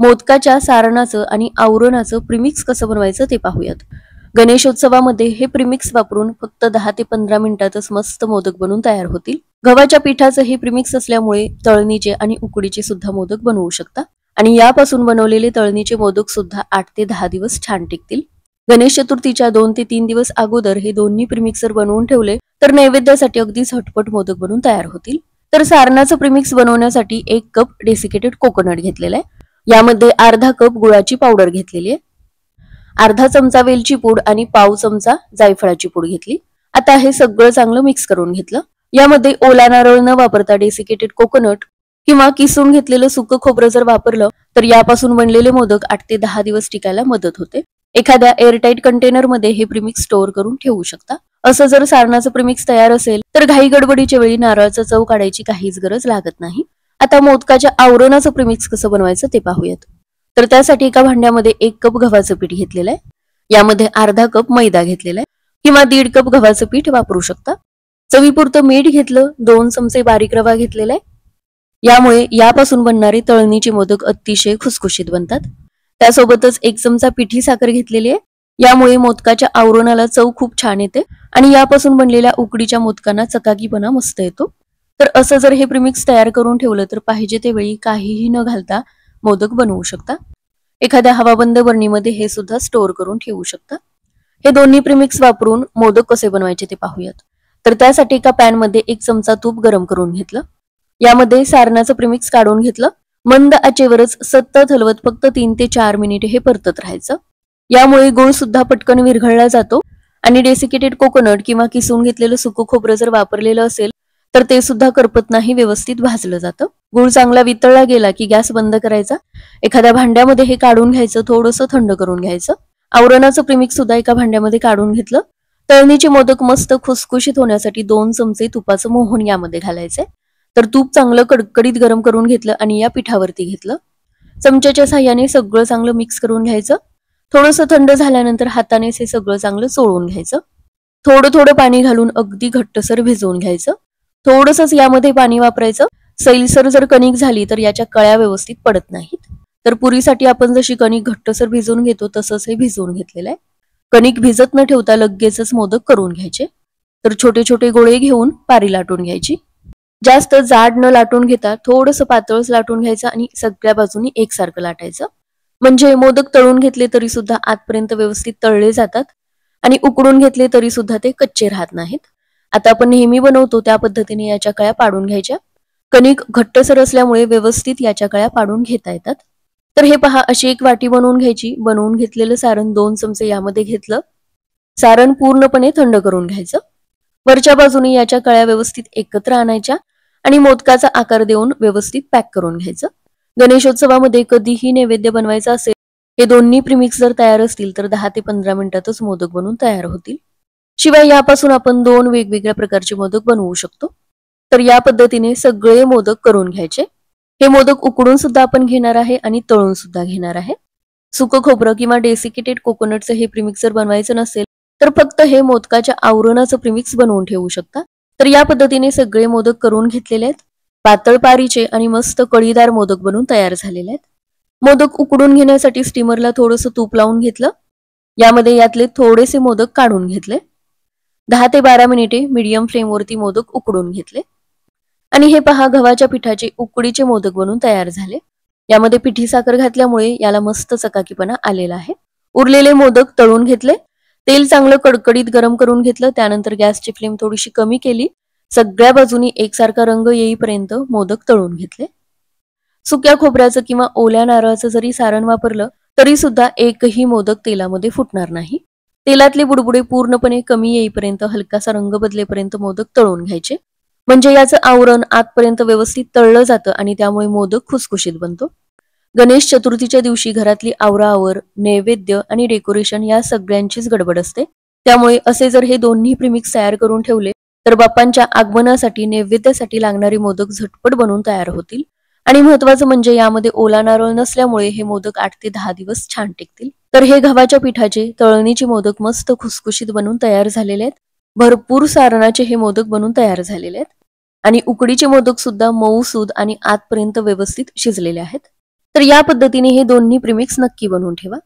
मोदकाच्या सारणाचं आणि आवरणाचं प्रीमिक्स कसं बनवायचं ते पाहूयात. गणेशोत्सवामध्ये हे प्रीमिक्स वापरून फक्त 10 ते 15 मिनिटातच मस्त मोदक बनवून तयार होतील. गव्हाच्या पिठाचं हे प्रीमिक्स असल्यामुळे तळणीचे आणि उकडीचे सुद्धा मोदक बनवू शकता आणि यापासून बनवलेले तळणीचे मोदक सुद्धा 8 ते 10 दिवस छान टिकतील. गणेश चतुर्थीच्या 2 ते 3 दिवस अगोदर हे दोन्ही प्रीमिक्सर बनवून ठेवले तर नैवेद्यासाठी अगदी झटपट मोदक बनवून तयार होतील. तर सारणाचं प्रीमिक्स बनवण्यासाठी 1 कप डेसिकेटेड कोकोनट घेतलेला आहे. यामध्ये अर्धा कप गुळाची पावडर घेतलेली आहे, अर्धा चमचा वेलची पूड आणि पाव चमचा जायफळाची पूड घेतली. आता हे सगळं चांगलं मिक्स करून घेतलं. यामध्ये ओला नारळ न वापरता डेसिकेटेड कोकोनट किंवा किसून घेतलेलं सुकं खोबरं जर वापरलं तर यापासून बनलेले मोदक 8 ते 10 दिवस टिकायला मदत होते. एखाद्या एअरटाईट कंटेनर मध्ये हे प्रीमिक्स स्टोअर करून ठेवू शकता. असं जर सारणाचं प्रीमिक्स तयार असेल तर घाई गडबडीच्या वेळी नारळाचा चव काढायची काहीच गरज लागत नाही. आता मोदकाच्या आवरणाचं प्रीमिक्स कसं बनवायचं ते पाहूयात. तर त्यासाठी एका भांड्यामध्ये 1 कप गव्हाचं पीठ घेतलेलं आहे. यामध्ये अर्धा कप मैदा घेतलेला आहे किंवा 1.5 कप गव्हाचं पीठ वापरू शकता. चवीपुरतं मीठ घेतलं, 2 चमचे बारीक रवा घेतलेला आहे. यामुळे यापासून बनणारे तळणीचे मोदक अतिशय खुसखुशीत बनतात. त्यासोबतच 1 चमचा पिठी साखर घेतलेली आहे. यामुळे मोदकाच्या आवरणाला चव खूप छान येते आणि यापासून बनलेल्या उकडीच्या मोदकांना चकाकीपणा मस्त येतो. तर असं जर हे प्रीमिक्स तयार करून ठेवलं तर पाहिजे ते वेळी काहीही न घालता मोदक बनवू शकता. एखाद्या हवाबंद बरणीमध्ये हे सुद्धा स्टोअर करून ठेवू शकता. हे दोन्ही प्रीमिक्स वापरून मोदक कसे बनवायचे ते पाहूयात. तर त्यासाठी एका पॅन मध्ये 1 चमचा तूप गरम करून घेतलं. यामध्ये सारणाचं प्रीमिक्स काढून घेतलं. मंद आचेवरच सतत हलवत फक्त 3 ते 4 मिनिट हे परतत राहायचं. यामुळे गुळ सुद्धा पटकन विरघळला जातो आणि डेसिकेटेड कोकोनट किंवा किसून घेतलेलं सुकं खोबरं जर वापरलेलं असेल तर ते सुद्धा करपत नाही, व्यवस्थित भाजलं जातं. गुळ चांगला वितळला गेला की गॅस बंद करायचा. एखाद्या भांड्यामध्ये हे काढून घ्यायचं, थोडंसं थंड करून घ्यायचं. आवरणाचं प्रीमिक्स सुद्धा एका भांड्यामध्ये काढून घेतलं. तळणीचे मोदक मस्त खुसखुशीत होण्यासाठी 2 चमचे तुपाचं मोहन यामध्ये घालायचंय. तर तूप चांगलं कडकडीत गरम करून घेतलं आणि या पिठावरती घेतलं. चमच्याच्या साह्याने सगळं चांगलं मिक्स करून घ्यायचं. थोडंसं थंड झाल्यानंतर हातानेच हे सगळं चांगलं चोळून घ्यायचं. थोडं थोडं पाणी घालून अगदी घट्टसर भिजवून घ्यायचं. थोडंसंच यामध्ये पाणी वापरायचं. सैलसर जर कणिक झाली तर याच्या कळ्या व्यवस्थित पडत नाहीत. तर पुरीसाठी आपण जशी कणिक घट्टसर भिजवून घेतो तसंच हे भिजवून घेतलेलं आहे. कणिक भिजत न ठेवता लगेचच मोदक करून घ्यायचे. तर छोटे छोटे गोळे घेऊन पारी लाटून घ्यायची. जास्त जाड न लाटून घेता थोडंसं पातळच लाटून घ्यायचं आणि सगळ्या बाजूनी एकसारखं लाटायचं. म्हणजे मोदक तळून घेतले तरी सुद्धा आतपर्यंत व्यवस्थित तळले जातात आणि उकडून घेतले तरी सुद्धा ते कच्चे राहत नाहीत. आता आपण नेहमी बनवतो त्या पद्धतीने याच्या कळ्या पाडून घ्यायच्या. कणिक घट्टसर असल्यामुळे व्यवस्थित याच्या कळ्या पाडून घेता येतात. तर हे पहा, अशी एक वाटी बनवून घ्यायची. बनवून घेतलेलं सारण 2 चमचे यामध्ये घेतलं. सारण पूर्णपणे थंड करून घ्यायचं. वरच्या बाजूने याच्या कळ्या व्यवस्थित एकत्र आणायच्या आणि मोदकाचा आकार देऊन व्यवस्थित पॅक करून घ्यायचं. गणेशोत्सवामध्ये कधीही नैवेद्य बनवायचा असेल, हे दोन्ही प्रीमिक्स जर तयार असतील तर 10 ते 15 मिनिटातच मोदक बनवून तयार होतील. शिवाय यापासून आपण 2 वेगवेगळ्या प्रकारचे मोदक बनवू शकतो. तर या पद्धतीने सगळे मोदक करून घ्यायचे. हे मोदक उकडून सुद्धा आपण घेणार आहे आणि तळून सुद्धा घेणार आहे. सुकं खोबरं किंवा डेसिकेटेड कोकोनटचं हे प्रीमिक्स जर बनवायचं नसेल तर फक्त हे मोदकाच्या आवरणाचं प्रीमिक्स बनवून ठेवू शकता. तर या पद्धतीने सगळे मोदक करून घेतलेले आहेत. पातळ पारीचे आणि मस्त कळीदार मोदक बनवून तयार झालेले आहेत. मोदक उकडून घेण्यासाठी स्टीमरला थोडंसं तूप लावून घेतलं. यामध्ये यातले थोडेसे मोदक काढून घेतले. 10 ते 12 मिनिटे मीडियम फ्लेमवरती मोदक उकडून घेतले आणि हे पहा, गव्हाच्या पिठाचे उकडीचे मोदक बनवून तयार झाले. यामध्ये पिठी साखर घातल्यामुळे याला मस्त चकाकीपणा आलेला आहे. उरलेले मोदक तळून घेतले. तेल चांगलं कडकडीत गरम करून घेतलं. त्यानंतर गॅसची फ्लेम थोडीशी कमी केली. सगळ्या बाजूनी एकसारखा रंग येईपर्यंत मोदक तळून घेतले. सुक्या खोबऱ्याचं किंवा ओल्या नारळाचं जरी सारण वापरलं तरी सुद्धा एकही मोदक तेलामध्ये फुटणार नाही. तेलातले बुडबुडे पूर्णपणे कमी येईपर्यंत, हलकासा रंग बदलेपर्यंत मोदक तळून घ्यायचे. म्हणजे याचं आवरण आतपर्यंत व्यवस्थित तळलं जातं आणि त्यामुळे मोदक खुसखुशीत बनतो. गणेश चतुर्थीच्या दिवशी घरातली आवराआवर, नैवेद्य आणि डेकोरेशन या सगळ्यांचीच गडबड असते. त्यामुळे असे जर हे दोन्ही प्रीमिक्स तयार करून ठेवले तर बाप्पांच्या आगमनासाठी, नैवेद्यासाठी लागणारे मोदक झटपट बनवून तयार होतील. आणि महत्वाचं म्हणजे यामध्ये ओला नारळ नसल्यामुळे हे मोदक 8 ते 10 दिवस छान टिकतील. तर हे गव्हाच्या पिठाचे तळणीचे मोदक मस्त खुसखुशीत बनवून तयार झालेले आहेत. भरपूर सारणाचे हे मोदक बनवून तयार झालेले आहेत आणि उकडीचे मोदक सुद्धा मऊसूद आणि आतपर्यंत व्यवस्थित शिजलेले आहेत. तर या पद्धतीने हे दोन्ही प्रीमिक्स नक्की बनवून ठेवा.